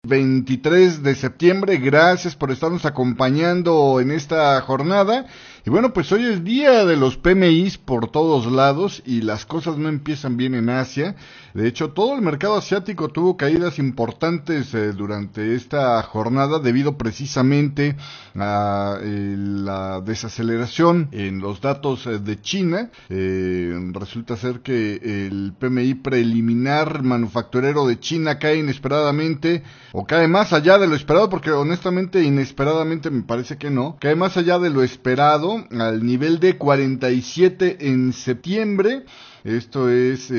23 de septiembre, gracias por estarnos acompañando en esta jornada. Y bueno, pues hoy es día de los PMIs por todos lados y las cosas no empiezan bien en Asia. De hecho, todo el mercado asiático tuvo caídas importantes durante esta jornada debido precisamente a la desaceleración en los datos de China. Resulta ser que el PMI preliminar manufacturero de China cae inesperadamente, o cae más allá de lo esperado, porque honestamente inesperadamente me parece que no, cae más allá de lo esperado al nivel de 47 en septiembre. Esto es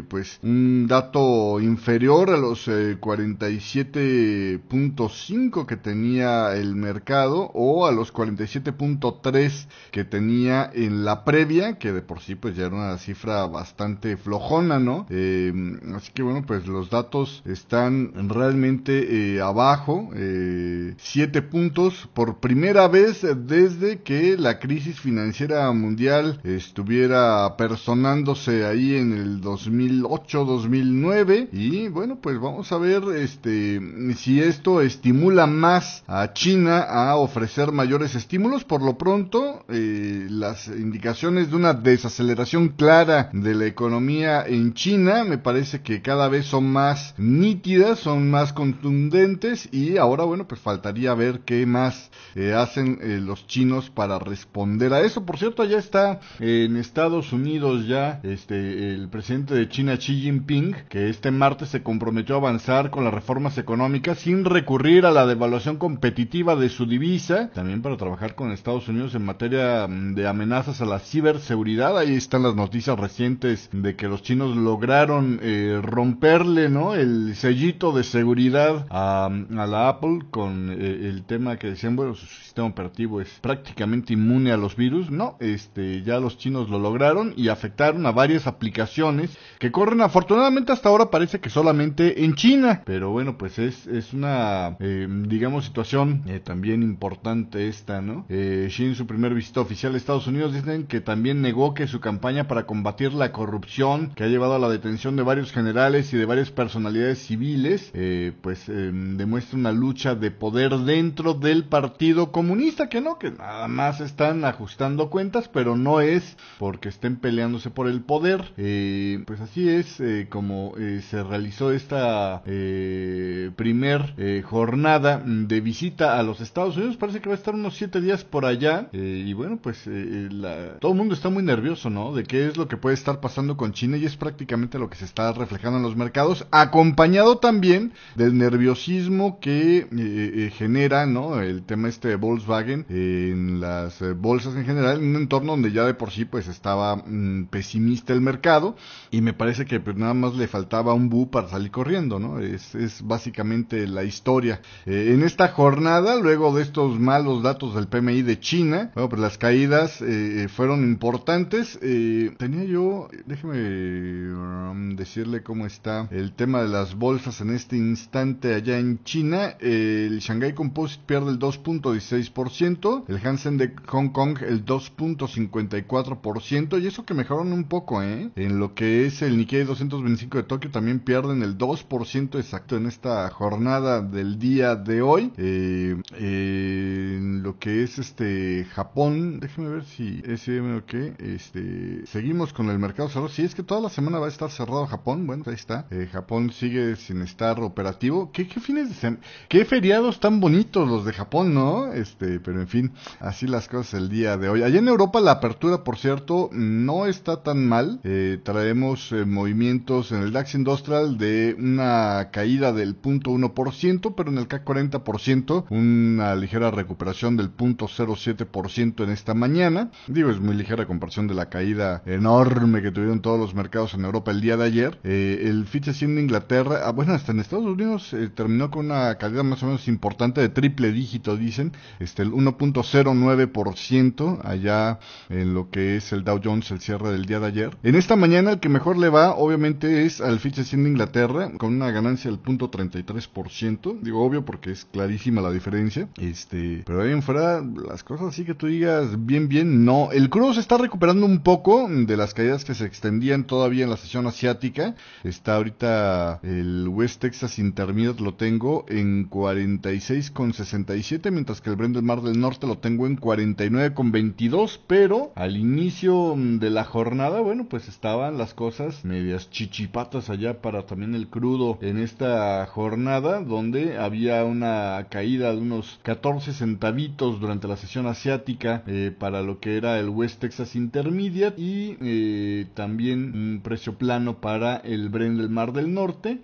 pues un dato inferior a los 47.5 que tenía el mercado, o a los 47.3 que tenía en la previa, que de por sí pues ya era una cifra bastante flojona, ¿no? Así que bueno, pues los datos están realmente abajo, 7 puntos por primera vez desde que la crisis financiera mundial estuviera apersonándose ahí en el 2008-2009. Y bueno, pues vamos a ver si esto estimula más a China a ofrecer mayores estímulos. Por lo pronto, las indicaciones de una desaceleración clara de la economía en China me parece que cada vez son más nítidas, son más contundentes, y ahora bueno, pues faltaría ver qué más hacen los chinos para responder a eso. Por cierto, allá está en Estados Unidos ya el presidente de China, Xi Jinping, que este martes se comprometió a avanzar con las reformas económicas sin recurrir a la devaluación competitiva de su divisa, también para trabajar con Estados Unidos en materia de amenazas a la ciberseguridad. Ahí están las noticias recientes de que los chinos lograron romperle, ¿no?, el sellito de seguridad a la Apple con el tema que decían, bueno, su sistema operativo es prácticamente inmune a los virus. No, ya los chinos lo lograron y afectaron a varias aplicaciones que corren, afortunadamente hasta ahora parece que solamente en China, pero bueno, pues es una digamos situación también importante esta, ¿no? Xi, en su primer visita oficial a Estados Unidos, dicen que también negó que su campaña para combatir la corrupción, que ha llevado a la detención de varios generales y de varias personalidades civiles, demuestra una lucha de poder dentro del Partido Comunista, que nada más están ajustando cuentas, pero no es porque estén peleándose por el poder. Pues así es como se realizó esta primer jornada de visita a los Estados Unidos. Parece que va a estar unos 7 días por allá, y bueno, pues todo el mundo está muy nervioso, ¿no?, de qué es lo que puede estar pasando con China, y es prácticamente lo que se está reflejando en los mercados, acompañado también del nerviosismo que genera, ¿no?, el tema de Volkswagen en las bolsas en general, en un entorno donde ya de por sí pues estaba pesimista el mercado, y me parece que pues nada más le faltaba un bu para salir corriendo, ¿no? Es básicamente la historia. En esta jornada, luego de estos malos datos del PMI de China, bueno, pues las caídas fueron importantes. Tenía yo, déjeme decirle cómo está el tema de las bolsas en este instante allá en China. El Shanghai Composite pierde el 2.16%, el Hansen de Hong Kong el 2.54%, y eso que mejoraron un poco, en lo que es el Nikkei 225 de Tokio también pierden el 2% exacto en esta jornada del día de hoy. En lo que es Japón, déjeme ver si SM o qué, seguimos con el mercado cerrado. Si es que toda la semana va a estar cerrado Japón, bueno, ahí está. Japón sigue sin estar operativo. ¿Qué fines de semana? ¿Qué feriados tan bonitos los de Japón, no? Pero en fin, así las cosas el día de hoy. Allá en Europa la apertura, por cierto, no está tan mal. Traemos movimientos en el DAX Industrial de una caída del 0.1%, pero en el CAC 40% una ligera recuperación del 0.07% en esta mañana. Digo, es muy ligera a comparación de la caída enorme que tuvieron todos los mercados en Europa el día de ayer. El FTSE 100 de Inglaterra, bueno, hasta en Estados Unidos terminó con una caída más o menos importante de triple dígito, dicen, el 1.09% allá en lo que es el Dow Jones, el cierre del día de ayer ayer. En esta mañana el que mejor le va obviamente es al Fitch 100 de Inglaterra, con una ganancia del 0.33%. Digo obvio porque es clarísima la diferencia. Pero ahí en fuera las cosas así que tú digas bien, no. El crudo se está recuperando un poco de las caídas que se extendían todavía en la sesión asiática. Está ahorita el West Texas Intermediate lo tengo en 46,67, mientras que el Brent del Mar del Norte lo tengo en 49,22, pero al inicio de la jornada, bueno, pues estaban las cosas medias chichipatas allá para también el crudo en esta jornada, donde había una caída de unos 14 centavitos durante la sesión asiática para lo que era el West Texas Intermediate, y también un precio plano para el Brent del Mar del Norte.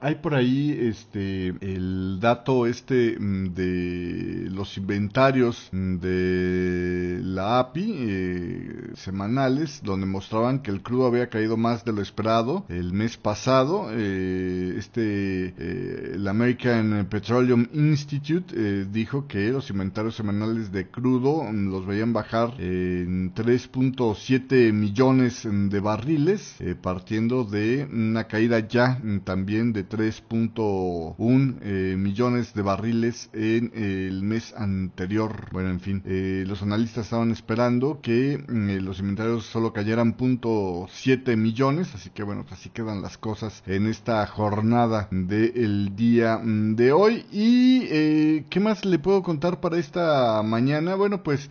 Hay por ahí el dato de los inventarios de la API semanales, donde mostraban que el crudo había caído más de lo esperado el mes pasado. El American Petroleum Institute dijo que los inventarios semanales de crudo los veían bajar en 3.7 millones de barriles, partiendo de una caída ya también de 3.1 millones de barriles en el mes anterior. Bueno, en fin, los analistas estaban esperando que los inventarios solo cayeran 0.7 millones, así que bueno, pues así quedan las cosas en esta jornada del día de hoy. Y ¿qué más le puedo contar para esta mañana? Bueno, pues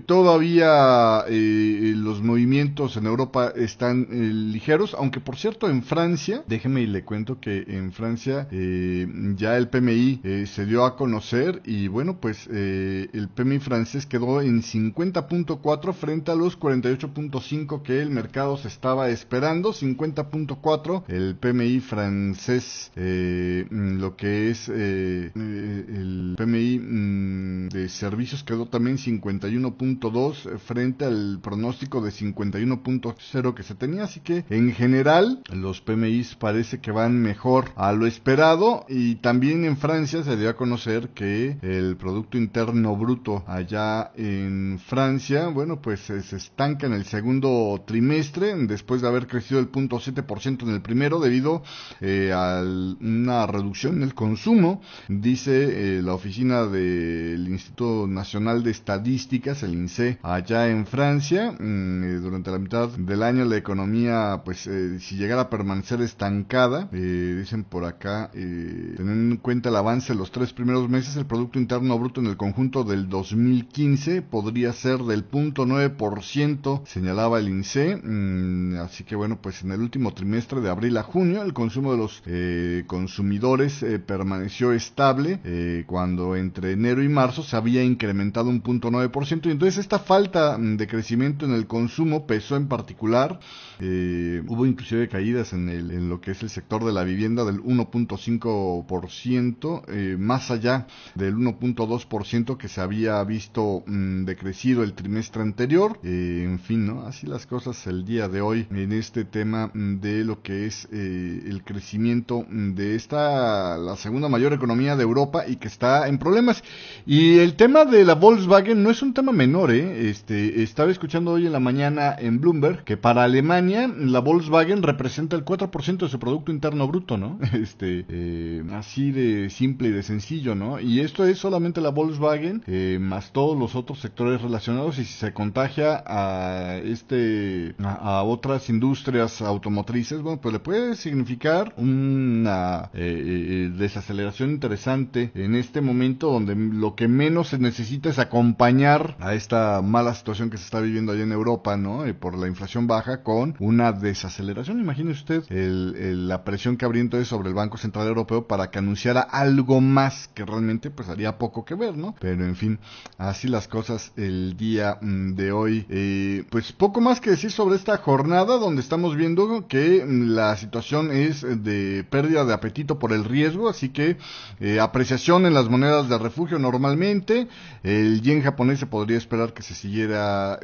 todavía los movimientos en Europa están ligeros, aunque por cierto en Francia, déjeme y le cuento que en Francia ya el PMI se dio a conocer, y bueno, pues el PMI francés quedó en 50.4 frente a los 48.5 que el mercado se estaba esperando. 50.4 el PMI francés, lo que es el PMI de servicios quedó también 51.2 frente al pronóstico de 51.0 que se tenía, así que en general los PMIs parece que van mejor a lo esperado. Y también en Francia se dio a conocer que el Producto Interno Bruto allá en Francia, bueno, pues se estanca en el segundo trimestre después de haber crecido el 0.7% en el primero debido a una reducción en el consumo. Dice la oficina del Instituto Nacional de Estadísticas, el INSEE, allá en Francia, durante la mitad del año la economía, pues si llegara a permanecer estancada, dicen por acá, teniendo en cuenta el avance de los 3 primeros meses, el Producto Interno Bruto en el conjunto del 2015 podría ser del 0.9%, señalaba el INSEE. Así que bueno, pues en el último trimestre de abril a junio el consumo de los consumidores permaneció estable, cuando entre enero y marzo se había incrementado un 0.9%, y entonces esta falta de crecimiento en el consumo pesó en particular. Hubo inclusive caídas en lo que es el sector de la vivienda del 1.5%, más allá del 1.2% que se había visto decrecido el trimestre anterior. En fin, ¿no? Así las cosas el día de hoy en este tema de lo que es el crecimiento de la segunda mayor economía de Europa y que está en problemas. Y el tema de la Volkswagen no es un tema menor, estaba escuchando hoy en la mañana en Bloomberg que para Alemania la Volkswagen representa el 4% de su Producto Interno Bruto, ¿no? Así de simple y de sencillo, ¿no? Y esto es solamente la Volkswagen, más todos los otros sectores relacionados, y si se contagia a otras industrias automotrices, bueno, pues le puede significar una desaceleración interesante en este momento, donde lo que menos se necesita es acompañar a esta mala situación que se está viviendo allá en Europa, ¿no? Por la inflación baja, con una desaceleración. Imagine usted la presión que habría entonces sobre el Banco Central Europeo para que anunciara algo más que realmente pues haría poco que ver, ¿no? Pero en fin, así las cosas el día de hoy. Pues poco más que decir sobre esta jornada, donde estamos viendo que la situación es de pérdida de apetito por el riesgo, así que apreciación en las monedas de refugio normalmente. El yen japonés se podría esperar que se siguiera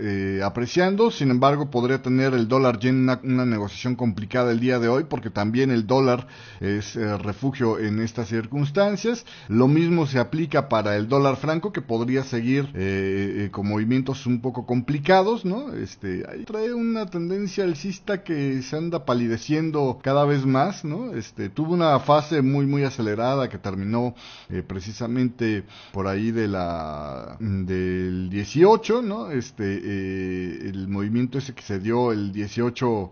apreciando, sin embargo podría tener el dólar yen una negociación complicada el día de hoy, porque también el dólar es refugio en estas circunstancias. Lo mismo se aplica para el dólar franco, que podría seguir con movimientos un poco complicados, ¿no? Ahí trae una tendencia alcista que se anda palideciendo cada vez más, ¿no? Tuvo una fase muy acelerada que terminó precisamente por ahí del 18, ¿no? El movimiento ese que se dio el 18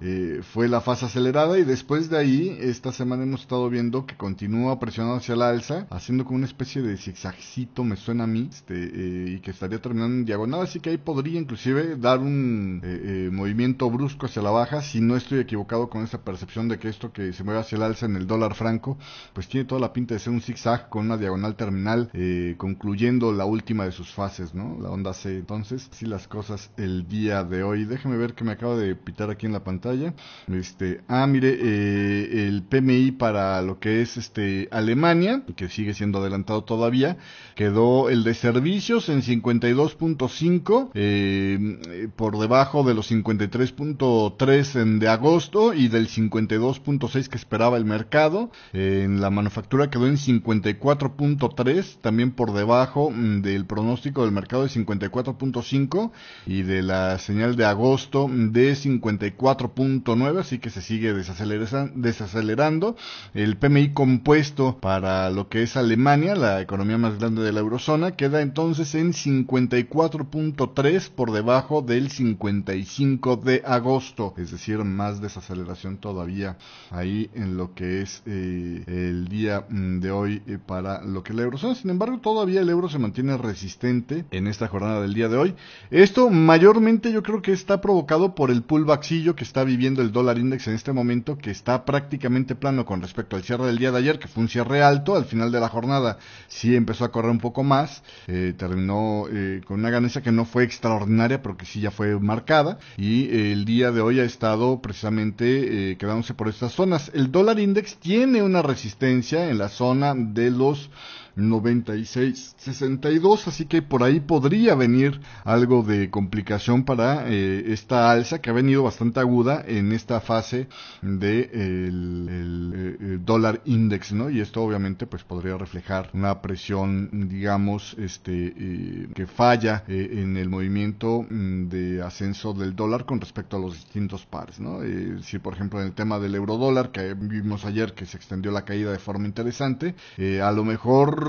fue la fase acelerada, y después de ahí esta semana hemos estado viendo que continúa presionando hacia la alza, haciendo como una especie de zigzagcito, me suena a mí, y que estaría terminando en diagonal, así que ahí podría inclusive dar un movimiento brusco hacia la baja, si no estoy equivocado con esa percepción de que esto que se mueve hacia el alza en el dólar franco, pues tiene toda la pinta de ser un zigzag con una diagonal terminal, concluyendo la última de sus fases, ¿no? La onda C. Entonces, sí, las cosas el día de hoy. Déjeme ver que me acaba de pitar aquí en la pantalla. Mire, el PMI para lo que es Alemania, que sigue siendo adelantado todavía, quedó el de servicios en 52.5, por debajo de los 53.3 de agosto y del 52.6 que esperaba el mercado. En la manufactura quedó en 54.3, también por debajo del pronóstico del mercado de 54.5 y de la señal de agosto de 54.9, así que se sigue desacelerando. El PMI compuesto para lo que es Alemania, la economía más grande de la eurozona, queda entonces en 54.3 por debajo del 55 de agosto, es decir, más desaceleración todavía ahí en lo que es el día de hoy para lo que es la eurozona. Sin embargo, todavía el euro se mantiene resistente en esta jornada del día de hoy. Esto mayormente yo creo que está provocado por el pullbackcillo que está viviendo el dólar index en este momento, que está prácticamente plano con respecto al cierre del día de ayer, que fue un cierre alto. Al final de la jornada sí empezó a correr un poco más, terminó con una ganancia que no fue extraordinaria, pero que sí ya fue marcada, y el día de hoy ha estado precisamente quedándose por estas zonas. El dólar index tiene una resistencia en la zona de los 96.62, así que por ahí podría venir algo de complicación para esta alza que ha venido bastante aguda en esta fase de el dólar index, ¿no? Y esto obviamente pues podría reflejar una presión, digamos, que falla en el movimiento de ascenso del dólar con respecto a los distintos pares, ¿no? Si por ejemplo en el tema del euro dólar que vimos ayer que se extendió la caída de forma interesante, a lo mejor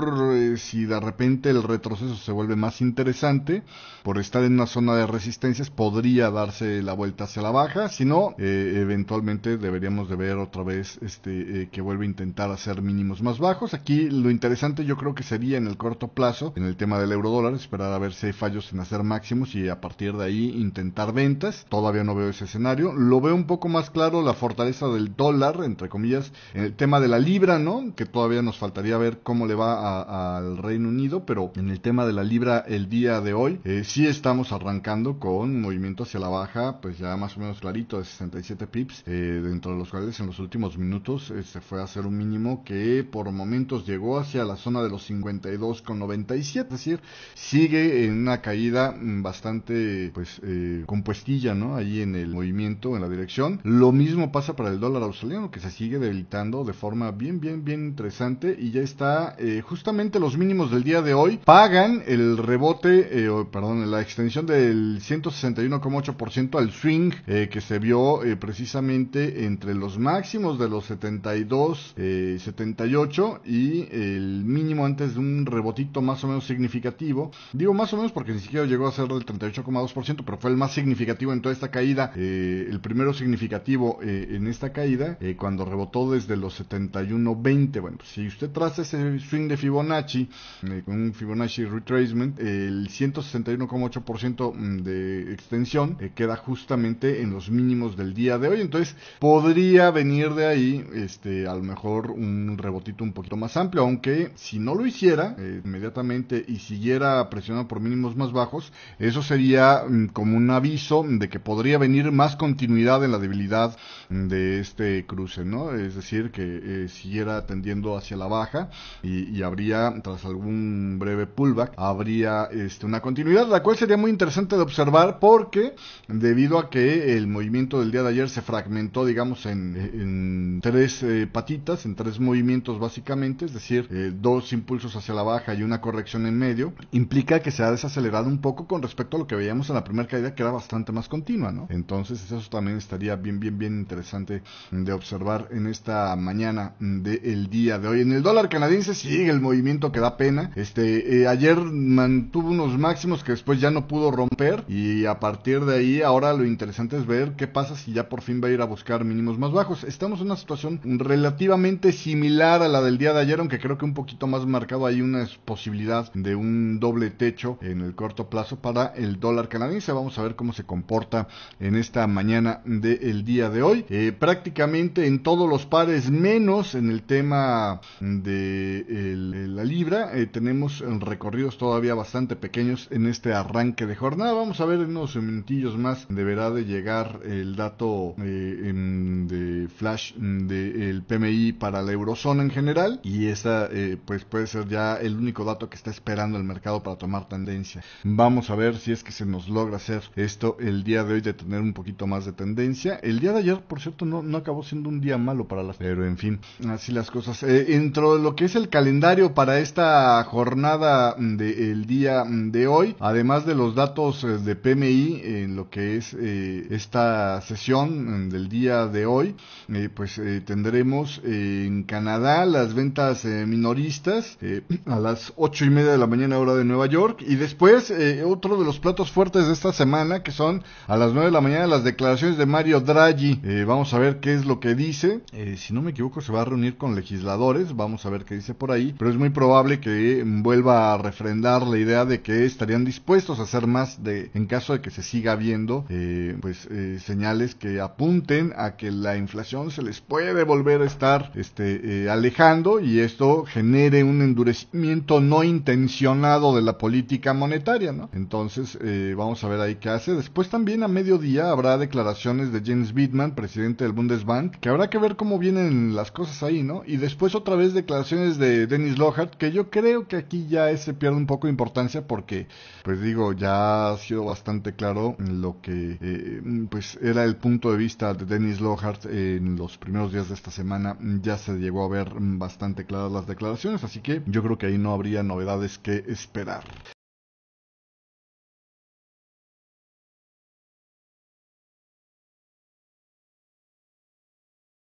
si de repente el retroceso se vuelve más interesante por estar en una zona de resistencias, podría darse la vuelta hacia la baja. Si no, eventualmente deberíamos de ver otra vez que vuelve a intentar hacer mínimos más bajos. Aquí lo interesante yo creo que sería en el corto plazo, en el tema del euro dólar, esperar a ver si hay fallos en hacer máximos y a partir de ahí intentar ventas. Todavía no veo ese escenario. Lo veo un poco más claro la fortaleza del dólar, entre comillas, en el tema de la libra, ¿no? Que todavía nos faltaría ver cómo le va al Reino Unido, pero en el tema de la libra el día de hoy sí estamos arrancando con movimiento hacia la baja, pues ya más o menos clarito, de 67 pips, dentro de los cuales en los últimos minutos se fue a hacer un mínimo que por momentos llegó hacia la zona de los 52,97, es decir, sigue en una caída bastante pues compuestilla, ¿no? Ahí en el movimiento, en la dirección. Lo mismo pasa para el dólar australiano, que se sigue debilitando de forma bien interesante, y ya está justamente los mínimos del día de hoy pagan el rebote, la extensión del 161,8% al swing que se vio precisamente entre los máximos de los 78 y el mínimo antes de un rebotito más o menos significativo. Digo más o menos porque ni siquiera llegó a ser del 38,2%, pero fue el más significativo en toda esta caída, el primero significativo en esta caída, cuando rebotó desde los 71.20. Bueno, pues si usted traza ese swing de Fibonacci, con un Fibonacci retracement, el 161,8% de extensión queda justamente en los mínimos del día de hoy. Entonces podría venir de ahí a lo mejor un rebotito un poquito más amplio, aunque si no lo hiciera inmediatamente y siguiera presionando por mínimos más bajos, eso sería como un aviso de que podría venir más continuidad en la debilidad de este cruce, ¿no? Es decir, que siguiera tendiendo hacia la baja y habría, tras algún breve pullback, habría una continuidad, la cual sería muy interesante de observar, porque debido a que el movimiento del día de ayer se fragmentó, digamos, en tres patitas, en tres movimientos básicamente, es decir, dos impulsos hacia la baja y una corrección en medio, implica que se ha desacelerado un poco con respecto a lo que veíamos en la primera caída, que era bastante más continua, ¿no? Entonces eso también estaría bien interesante de observar en esta mañana del día de hoy. En el dólar canadiense sigue el movimiento que da pena. Ayer mantuvo unos máximos que después ya no pudo romper, y a partir de ahí ahora lo interesante es ver qué pasa si ya por fin va a ir a buscar mínimos más bajos. Estamos en una situación relativamente similar a la del día de ayer, aunque creo que un poquito más marcado. Hay una posibilidad de un doble techo en el corto plazo para el dólar canadiense. Vamos a ver cómo se comporta en esta mañana del día de hoy. Prácticamente en todos los pares, menos en el tema de la libra, tenemos recorridos todavía bastante pequeños en este arranque de jornada. Vamos a ver en unos minutillos más, deberá de llegar el dato de flash del PMI para la eurozona en general, y esa pues puede ser ya el único dato que está esperando el mercado para tomar tendencia. Vamos a ver si es que se nos logra hacer esto el día de hoy, de tener un poquito más de tendencia. El día de ayer, por cierto, no acabó siendo un día malo para las... Pero en fin, así las cosas. Dentro de lo que es el calendario para esta jornada del día de hoy, además de los datos de PMI, en lo que es esta sesión del día de hoy, pues tendremos en Canadá las ventas minoristas a las 8:30 de la mañana, hora de Nueva York, y después otro de los platos fuertes de esta semana, que son a las 9 de la mañana las declaraciones de Mario Draghi. Vamos a ver qué es lo que dice. Si no me equivoco, se va a reunir con legisladores. Vamos a ver qué dice por ahí, pero es muy probable que vuelva a refrendar la idea de que estarían dispuestos a hacer más en caso de que se siga viendo señales que apunten a que la inflación se les puede volver a estar alejando, y esto genere un endurecimiento no intencionado de la política monetaria, ¿no? Entonces vamos a ver ahí qué hace. Después también a mediodía habrá declaraciones de Jens Wittmann, presidente del Bundesbank, que habrá que ver cómo vienen las cosas ahí, ¿no? Y después otra vez declaraciones de Dennis Lohart, que yo creo que aquí ya se pierde un poco de importancia, porque pues digo, ya ha sido bastante claro lo que pues era el punto de vista de Dennis Lohart en los primeros días de esta semana. Ya se llegó a ver bastante claras las declaraciones, así que yo creo que ahí no habría novedades que esperar.